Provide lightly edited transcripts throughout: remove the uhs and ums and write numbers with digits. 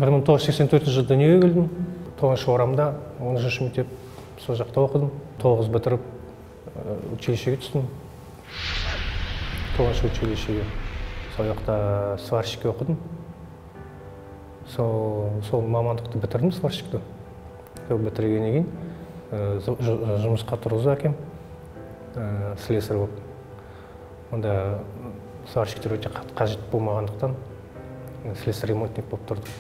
1984 жылы дүниеге келдім. 9-шы орамда 10-шы мектеп сол жақта оқыдым. 9 бітіріп училищеге түстім. 9-шы училищеге. Сол жақта сварщикке оқыдым. Сол мамандықты бітірдім, сварщикті. Бітіргеннен кейін жұмысқа тұрғызды әкем, слесарь болып. Онда сварщиктер өте қажет болмағандықтан слесарь ремонтник болып тұрды.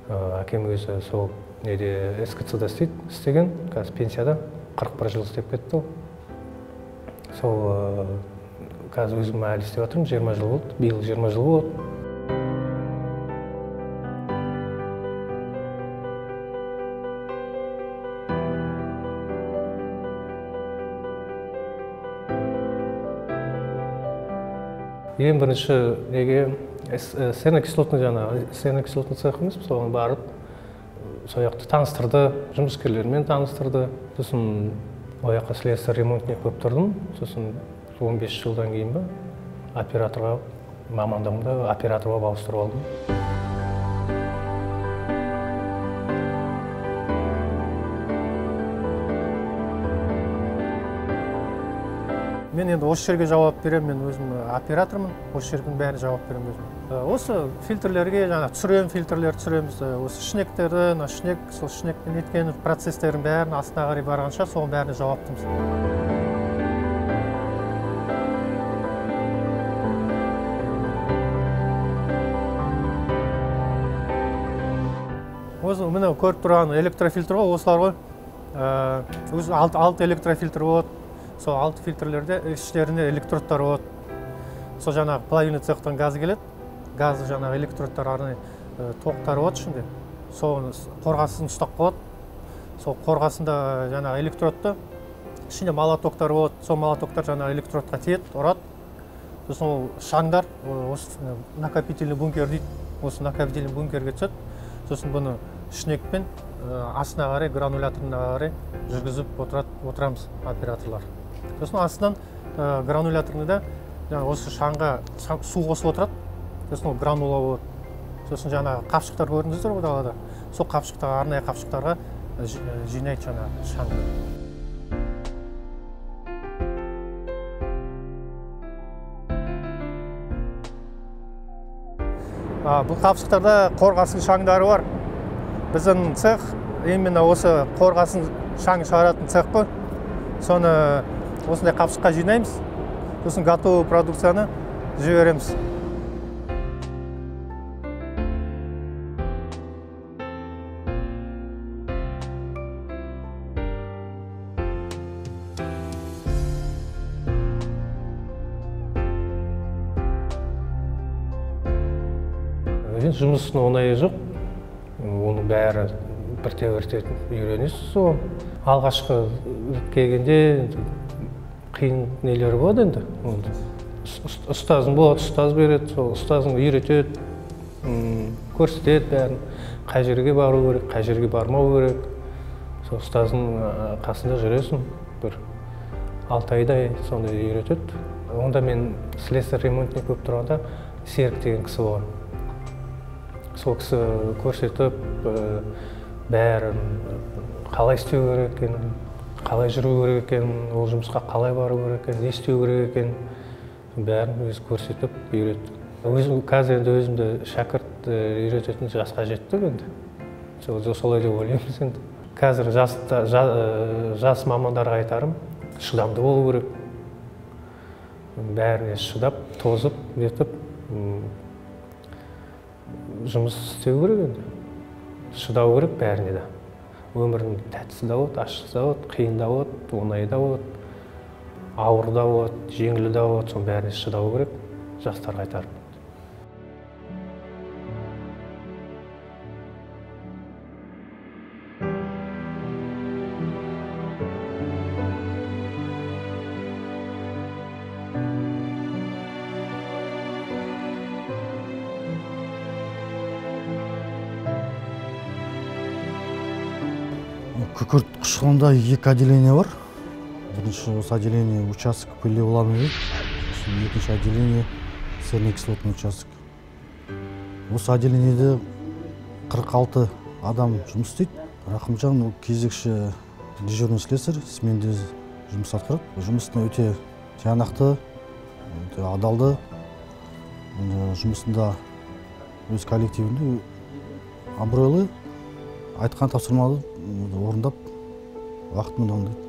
Әкем өзі сол СКЦ-да істеген, қазір пенсияда 41 жыл істеп кетті. Сол қазір өзім әлі істеп жатырмын, 20 жыл болды, биыл 20 жыл болды. Ең бірінші сернокислотный цех емес, соған барып, сол жақты таныстырды, жұмыскерлермен таныстырды. Сосын ояққа слесарь ремонтник болып тұрдым. Сосын 15 жылдан кейін операторға, мамандығымды операторға ауыстырып алдым. Мен енді осы жерге жауап берем, мен өзім оператормын, осы жердің бәріне жауап берем өзім. Осы фильтрлерге, түсірем, фильтрлер түсіреміз, осы шнектерді, шнек, сол шнекпен еткен процесстердің бәрін астына қарай барғанша, соның бәріне жауаптымыз. Өзі міне көріп тұрған электрофильтр ғой, осылар ғой. Өзі 6 электрофильтр болады. Сол 6 фильтрлерде іштерінде электродтар болады. Сол жаңағы плавильный цехтан газы келеді. Газы жаңағы электродтар арнайы тоқтар болады ішінде. Сол қорғасын ұстап қояды. Сол қорғасында жаңағы электродты ішінде молотоктар болады. Сол молотоктар жаңағы электродқа тиеді, ұрады. Сосын ол шаңдар, осы накопительный бункер дейді. Осы накопительный бункерге түседі. Сосын бұны шнекпен астына қарай, грануляторына қарай жүргізіп отырамыз операторлар. Сосын астынан грануляторында осы шаңға су қосып отырады. Сосын ол гранула болады. Сосын жаңағы қапшықтар көрдіңіздер ғой далада. Сол қапшықтарға, арнайы қапшықтарға жинайды жаңағы шаңды. Бұл қапшықтарда қорғасын шаңдары бар. Біздің цех именно осы қорғасын шаң шығаратын цех қой. Соны осындай қапшыққа жинаймыз. Сосын готовый продукцияны жібереміз. Жұмыстың оңайы жоқ. Оның бәрі бірте-бірте үйренесіз. Алғашқы келгенде қиын нелері болады енді. Ұстазың болады, ұстаз береді, сол ұстазың үйретеді, көрсетеді бәрін. Қай жерге бару керек, қай жерге бармау керек. Сол ұстаздың қасында жүресің, бір 6 айдай сондай үйретеді. Онда мен слесарь ремонтник болып тұрғанда Серік деген кісі болған. Сол кісі көрсетіп, бәрін қалай істеу керек екенін, қалай жүру керек екенін, ол жұмысқа қалай бару керек екенін, не істеу керек екенін, бәрін өзі көрсетіп, үйретті. Қазір енді өзімді шәкірт үйрететін жасқа жеттім енді. Солай деп ойлаймыз енді. Қазір жас мамандарға айтарым, шыдамды болу керек. Бәріне шыдап, тозып, етіп, жұмыс істеу керек енді. Шыдау керек бәріне де. Өмірдің тәттісі де болады, ащысы да болады, қиын да болады, оңай да болады, ауыр да болады, жеңіл да болады, соның бәріне шыдау керек, жастарға айтарым. Күкірт құшқанда 2 отделение бар. Бірінші осы отделение участок пылевланы дейді. Екінші отделение сернокислотный участок. осы отделениеде 46 адам жұмыс істейді. Рақымжан кезекші дежурный слесарь, сменде жұмыс атқарады. Жұмысына өте тиянақты, өте адалды, жұмысында өз коллективінде абыройлы, айтқан тапсырманы орындап, уақытымен орындайды.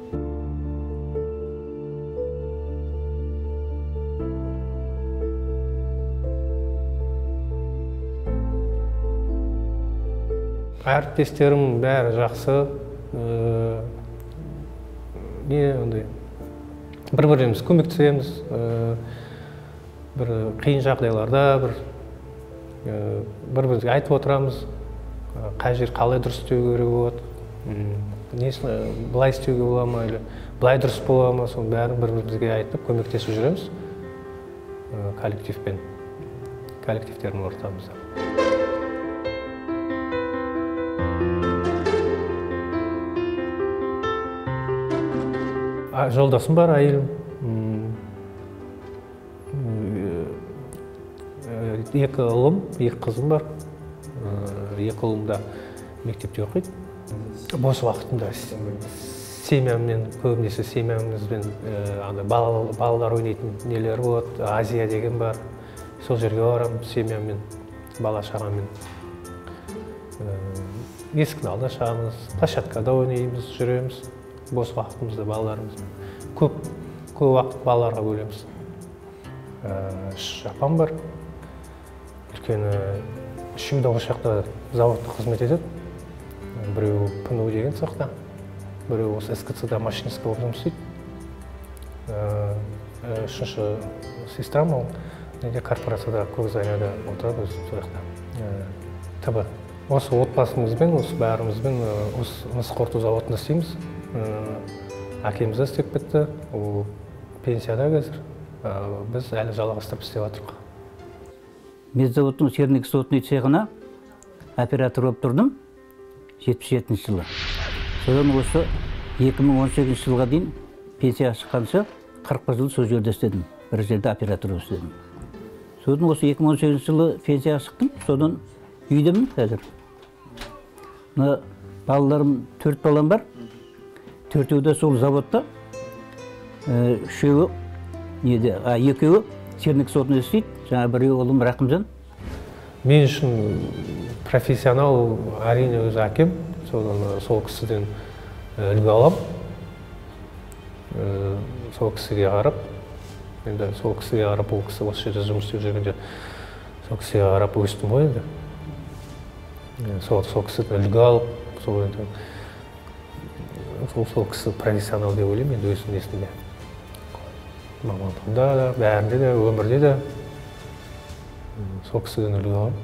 Әріптестерім бәрі жақсы, бір-біріміз көмектесеміз, бір қиын жағдайларда бір-бірімізге айтып отырамыз, қай жер қалай дұрыс істеу керек болады, несін былай істеуге бола ма, былай дұрыс бола ма, соның бәрін бір-бірімізге айтып көмектесіп жүреміз коллективтердің ортамызда. Жолдасым бар, әйелім. 2 ұлым, 2 қызым бар. 2 ұлым да мектепте оқиды. Бос уақытында семьяммен, көбінесе семьямызбен балалар ойнайтын нелер болады. Азия деген бар. Сол жерге барамын семьяммен, бала шағаммен. Есіктің алдына шығамыз, площадкада ойнаймыз, жүреміз. Бос уақытымызда балаларымызбен. Көп уақыт балаларға бөлеміз. Апам бар. Үлкені үшеуі осы жақта заводта қызмет етеді. Біреуі ПНУ деген цехта, біреуі осы СКЦ-да машинист болып жұмыс істейді. Үшінші сестрам ол корпорацияда Көкзайнада отырады осы жақта. ТБ. Осы отбасымызбен, осы бәрімізбен осы мыс қорыту заводында істейміз. Әкеміз де істеп кетті, ол пенсияда қазір. Біз әлі жалғастырып істеп жатырмыз. Медзаводтың серник сотный цехына оператор болып тұрдым 77 жылы. Содан осы 2018 жылға дейін пенсия шыққанша 40 жыл сол жерде істедім. Бір жерде оператор болып істедім. Содан осы 2018 жылы пенсия шықтым, содан үйдемін қазір. Балаларым 4 балам бар. 4-еуі де сол заводта, 3-еуі серник сотында істейді, жаңа біреуі ұлым Рақымжан. Мен үшін профессионал әрине өз әкем, сол кісіден үлгі алам. Сол кісіге қарап, енді сол кісіге қарап, ол кісі осы жерде жұмыс істеп жүргенде, сол кісіге қарап өстім ғой енді. Сол кісіден үлгі алып, сол кісі профессионал деп ойлаймын енді өзінің несінде. Мамандығында да, бәрінде де, өмірде де сол кісіден үлгі аламын.